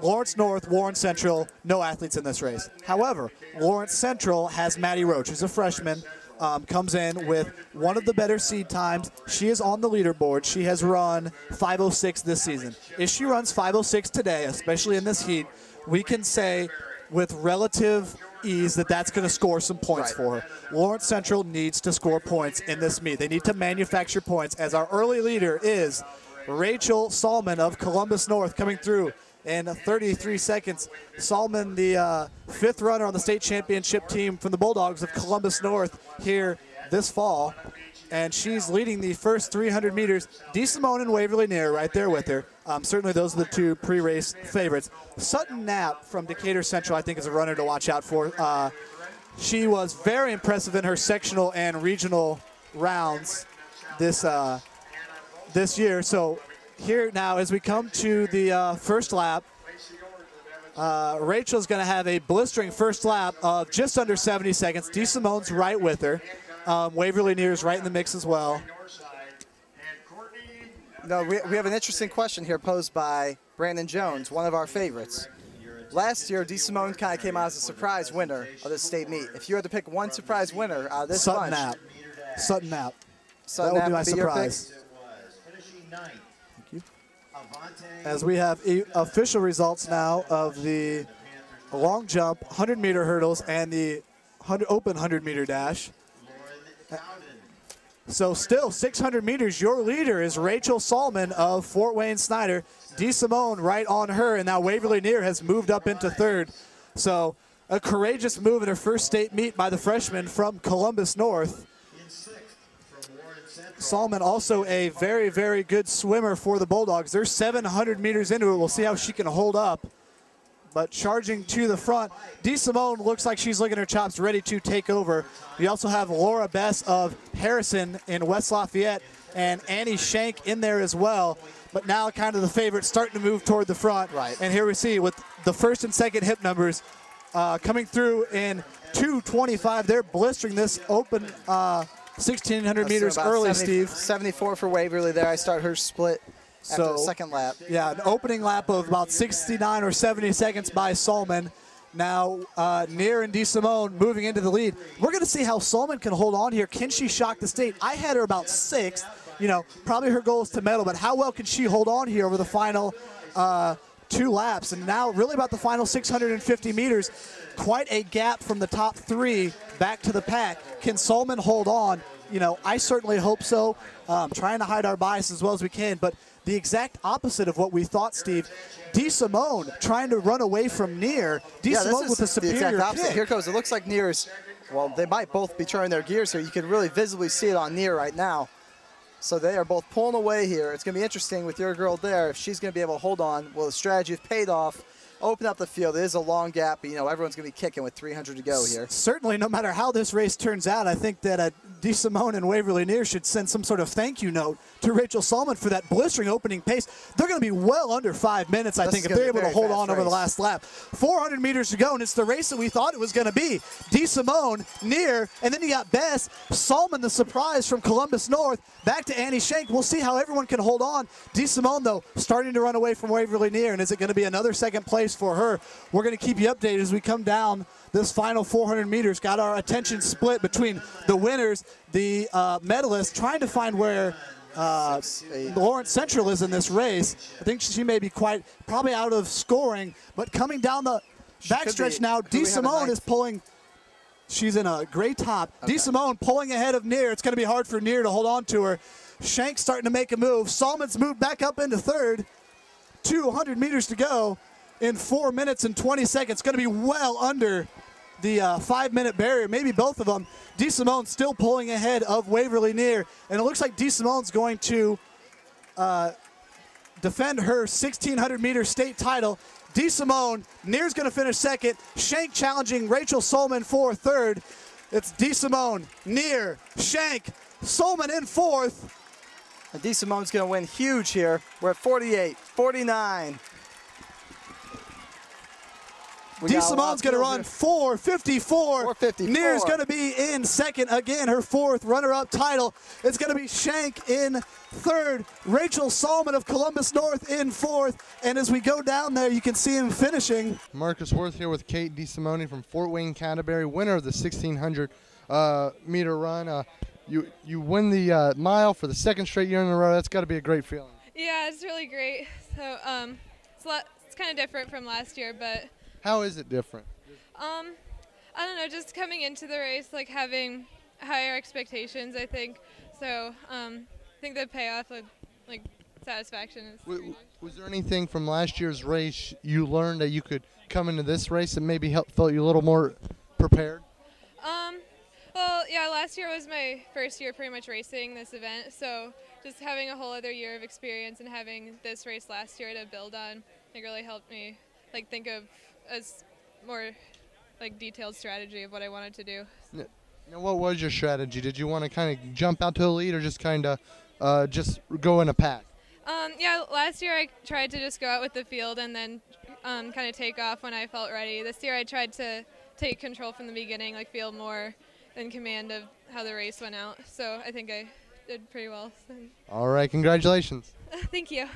Lawrence North, Warren Central, no athletes in this race. However, Lawrence Central has Maddie Roach, who's a freshman, comes in with one of the better seed times. She is on the leaderboard. She has run 5:06 this season. If she runs 5:06 today, especially in this heat, we can say with relative ease that that's going to score some points for her. Lawrence Central needs to score points in this meet. They need to manufacture points, as our early leader is Rachel Salmon of Columbus North coming through in 33 seconds. Salmon, the fifth runner on the state championship team from the Bulldogs of Columbus North here this fall. And she's leading the first 300 meters. DeSimone and Waverly Near right there with her. Certainly those are the two pre-race favorites. Sutton Knapp from Decatur Central, I think, is a runner to watch out for. She was very impressive in her sectional and regional rounds this year. So here now, as we come to the first lap, Rachel's going to have a blistering first lap of just under 70 seconds. DeSimone's right with her. Waverly Near's right in the mix as well. No, we have an interesting question here posed by Brandon Jones, one of our favorites. Last year, DeSimone kind of came out as a surprise winner of this state meet. If you had to pick one surprise winner out of this Sutton bunch, Knapp. Sutton Knapp. Sutton That would be my Knapp your pick? surprise. As we have official results now of the long jump, 100-meter hurdles, and the open 100-meter dash. So still 600 meters, your leader is Rachel Salmon of Fort Wayne Snyder. DeSimone right on her, and now Waverly Near has moved up into third. So a courageous move in her first state meet by the freshman from Columbus North. Salmon also a very, very good swimmer for the Bulldogs. They're 700 meters into it. We'll see how she can hold up. But charging to the front, DeSimone looks like she's licking her chops, ready to take over. We also have Laura Bess of Harrison in West Lafayette and Annie Shank in there as well. But now kind of the favorite starting to move toward the front. Right. And here we see with the first and second hip numbers coming through in 2:25. They're blistering this open 1,600 meters early, 70, Steve. 74 for Waverly there. I start her split after the second lap. Yeah, an opening lap of about 69 or 70 seconds by Salmon. Now Near and DeSimone moving into the lead. We're going to see how Salmon can hold on here. Can she shock the state? I had her about sixth. You know, probably her goal is to medal, but how well can she hold on here over the final 2 laps? And now really about the final 650 meters, quite a gap from the top 3 back to the pack. Can Salmon hold on? You know, I certainly hope so. Trying to hide our bias as well as we can, but the exact opposite of what we thought, Steve. DeSimone trying to run away from Near. DeSimone with a superior kick. Here goes. It looks like Near's, well, they might both be turning their gears here. You can really visibly see it on Near right now. So they are both pulling away here. It's going to be interesting with your girl there if she's going to be able to hold on. Well, the strategy has paid off. Open up the field. It is a long gap, but, you know, everyone's going to be kicking with 300 to go here. Certainly, no matter how this race turns out, I think that DeSimone and Waverly Near should send some sort of thank you note to Rachel Salmon for that blistering opening pace. They're going to be well under 5 minutes, I think, if they're able to hold on over the last lap. 400 meters to go, and it's the race that we thought it was going to be. DeSimone, Near, and then you got Bess. Salmon, the surprise from Columbus North. Back to Annie Shank. We'll see how everyone can hold on. DeSimone, though, starting to run away from Waverly Near, and is it going to be another second place for her? We're going to keep you updated as we come down this final 400 meters. Got our attention split between the winners, the medalists, trying to find where Lawrence Central is in this race. I think she may be probably out of scoring, but coming down the backstretch now, DeSimone is pulling. She's in a gray top. Okay. DeSimone pulling ahead of Near. It's going to be hard for Near to hold on to her. Shank's starting to make a move. Salmon's moved back up into third. 200 meters to go in 4 minutes and 20 seconds. Going to be well under the 5-minute barrier, maybe both of them. DeSimone still pulling ahead of Waverly Near, and it looks like DeSimone's going to defend her 1,600-meter state title. DeSimone, Near's going to finish second. Shank challenging Rachel Salmon for third. It's DeSimone, Near, Shank, Salmon in fourth. And DeSimone's going to win huge here. We're at 48, 49. DeSimone's going to run 4:54. 4:54. Near's going to be in second again, her fourth runner-up title. It's going to be Shank in third, Rachel Salmon of Columbus North in fourth, and as we go down there, you can see him finishing. Marcus Worth here with Kate DeSimone from Fort Wayne, Canterbury, winner of the 1,600 meter run. You win the mile for the second straight year in a row. That's got to be a great feeling. Yeah, it's really great. So it's kind of different from last year, but. How is it different? I don't know, just coming into the race, like having higher expectations, I think. So I think the payoff with like satisfaction is. Was there anything from last year's race you learned that you could come into this race and maybe felt you a little more prepared? Well, yeah, last year was my first year pretty much racing this event, so just having a whole other year of experience and having this race last year to build on, I think really helped me like think of as more like detailed strategy of what I wanted to do. Now, what was your strategy? Did you want to kind of jump out to the lead or just kind of just go in a pack? Yeah, last year I tried to just go out with the field and then kind of take off when I felt ready. This year I tried to take control from the beginning, like feel more in command of how the race went out. So I think I did pretty well. All right, congratulations. Thank you.